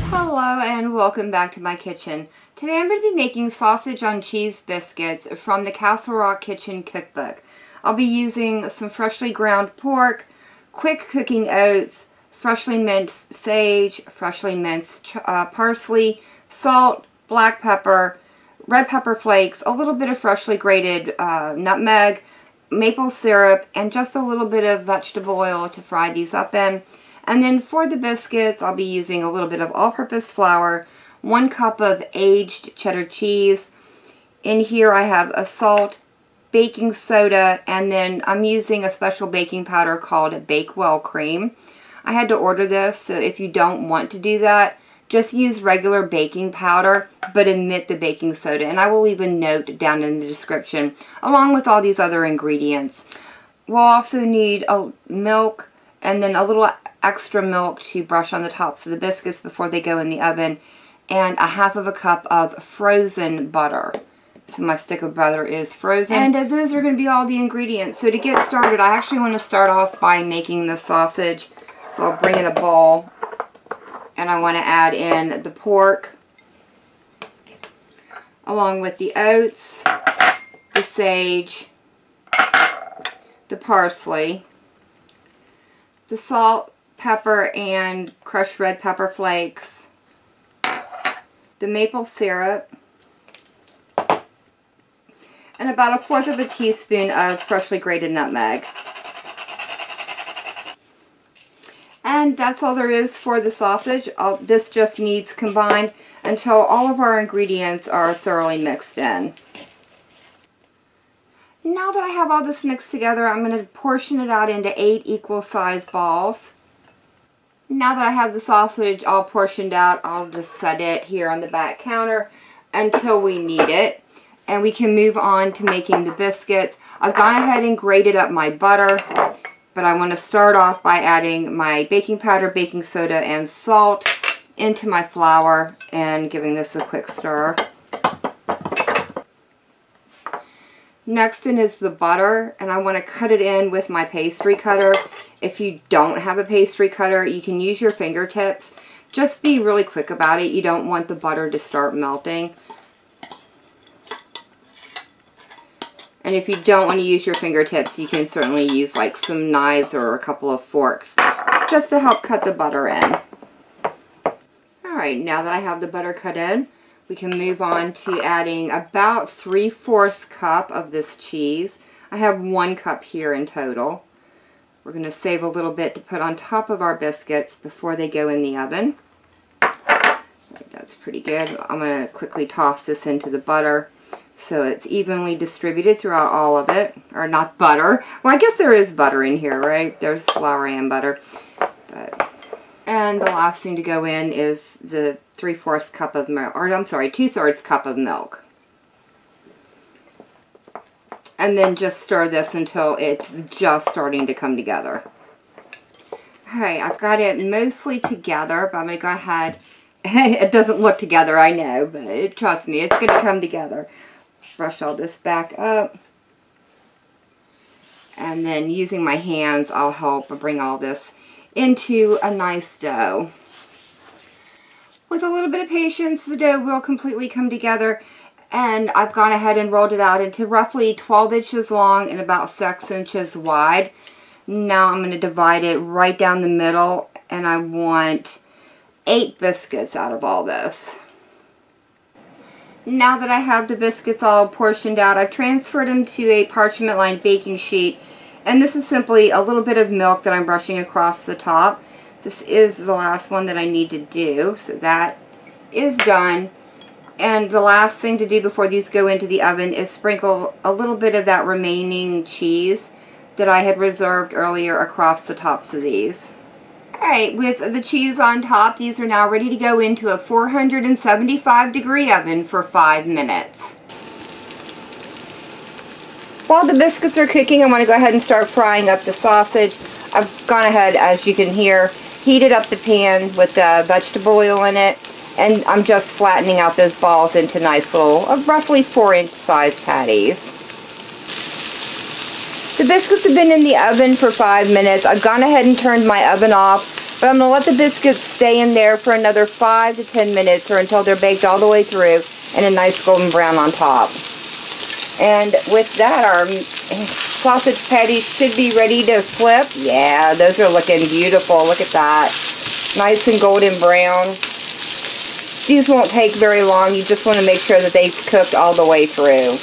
Hello and welcome back to my kitchen. Today I'm going to be making sausage on cheese biscuits from the Castle Rock Kitchen Cookbook. I'll be using some freshly ground pork, quick cooking oats, freshly minced sage, freshly minced parsley, salt, black pepper, red pepper flakes, a little bit of freshly grated nutmeg, maple syrup, and just a little bit of vegetable oil to fry these up in. And then for the biscuits, I'll be using a little bit of all-purpose flour, 1 cup of aged cheddar cheese. In here I have a salt, baking soda, and then I'm using a special baking powder called Bakewell cream. I had to order this, so if you don't want to do that, just use regular baking powder, but omit the baking soda. And I will leave a note down in the description, along with all these other ingredients. We'll also need milk, and then a little extra milk to brush on the tops of the biscuits before they go in the oven, and a 1/2 cup of frozen butter. So my stick of butter is frozen. And those are going to be all the ingredients. So to get started, I actually want to start off by making the sausage. So I'll bring in a bowl, and I want to add in the pork, along with the oats, the sage, the parsley, the salt, pepper, and crushed red pepper flakes, the maple syrup, and about 1/4 teaspoon of freshly grated nutmeg. And that's all there is for the sausage. This just needs combined until all of our ingredients are thoroughly mixed in. Now that I have all this mixed together, I'm going to portion it out into 8 equal sized balls. Now that I have the sausage all portioned out, I'll just set it here on the back counter until we need it. And we can move on to making the biscuits. I've gone ahead and grated up my butter, but I want to start off by adding my baking powder, baking soda, and salt into my flour and giving this a quick stir. Next in is the butter, and I want to cut it in with my pastry cutter. If you don't have a pastry cutter, you can use your fingertips. Just be really quick about it. You don't want the butter to start melting. And if you don't want to use your fingertips, you can certainly use like some knives or a couple of forks just to help cut the butter in. Alright, now that I have the butter cut in, we can move on to adding about 3/4 cup of this cheese. I have 1 cup here in total. We're going to save a little bit to put on top of our biscuits before they go in the oven. That's pretty good. I'm going to quickly toss this into the butter so it's evenly distributed throughout all of it. Or not butter. Well, I guess there is butter in here, right? There's flour and butter. And the last thing to go in is the 3/4 cup of milk, or I'm sorry, 2/3 cup of milk. And then just stir this until it's just starting to come together. Alright, I've got it mostly together, but I'm going to go ahead. It doesn't look together, I know, but trust me, it's going to come together. Brush all this back up. And then using my hands, I'll help bring all this into a nice dough. With a little bit of patience, the dough will completely come together, and I've gone ahead and rolled it out into roughly 12 inches long and about 6 inches wide. Now I'm going to divide it right down the middle, and I want 8 biscuits out of all this. Now that I have the biscuits all portioned out, I've transferred them to a parchment-lined baking sheet. And this is simply a little bit of milk that I'm brushing across the top. This is the last one that I need to do. So that is done. And the last thing to do before these go into the oven is sprinkle a little bit of that remaining cheese that I had reserved earlier across the tops of these. Alright, with the cheese on top, these are now ready to go into a 475-degree oven for 5 minutes. While the biscuits are cooking, I want to go ahead and start frying up the sausage. I've gone ahead, as you can hear, heated up the pan with vegetable oil in it, and I'm just flattening out those balls into nice little, roughly 4-inch size patties. The biscuits have been in the oven for 5 minutes. I've gone ahead and turned my oven off, but I'm going to let the biscuits stay in there for another 5 to 10 minutes or until they're baked all the way through and a nice golden brown on top. And with that, our sausage patties should be ready to flip. Yeah, those are looking beautiful. Look at that. Nice and golden brown. These won't take very long. You just want to make sure that they've cooked all the way through.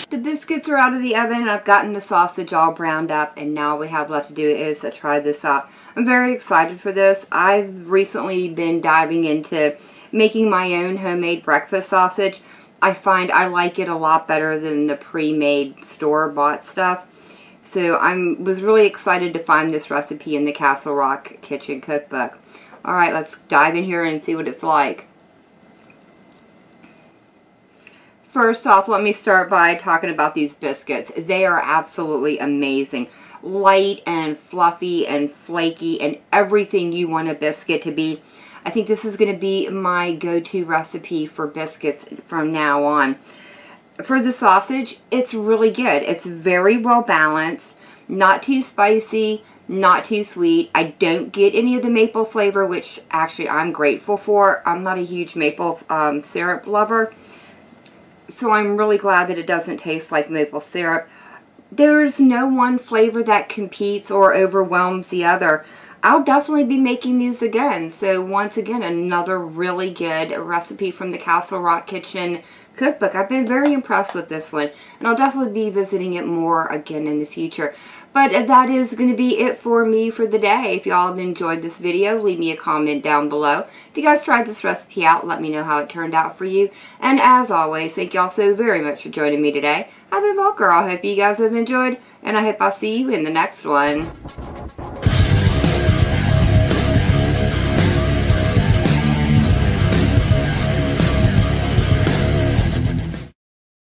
The biscuits are out of the oven. I've gotten the sausage all browned up, and now all we have left to do is to try this out. I'm very excited for this. I've recently been diving into making my own homemade breakfast sausage. I find I like it a lot better than the pre-made store-bought stuff. So I was really excited to find this recipe in the Castle Rock Kitchen Cookbook. Alright, let's dive in here and see what it's like. First off, let me start by talking about these biscuits. They are absolutely amazing. Light and fluffy and flaky and everything you want a biscuit to be. I think this is going to be my go-to recipe for biscuits from now on. For the sausage, it's really good. It's very well balanced, not too spicy, not too sweet. I don't get any of the maple flavor, which actually I'm grateful for. I'm not a huge maple syrup lover, so I'm really glad that it doesn't taste like maple syrup. There's no one flavor that competes or overwhelms the other. I'll definitely be making these again. So once again, another really good recipe from the Castle Rock Kitchen Cookbook. I've been very impressed with this one, and I'll definitely be visiting it more again in the future. But that is going to be it for me for the day. If y'all have enjoyed this video, leave me a comment down below. If you guys tried this recipe out, let me know how it turned out for you. And as always, thank y'all so very much for joining me today. I've been Volker. I hope you guys have enjoyed, and I hope I'll see you in the next one.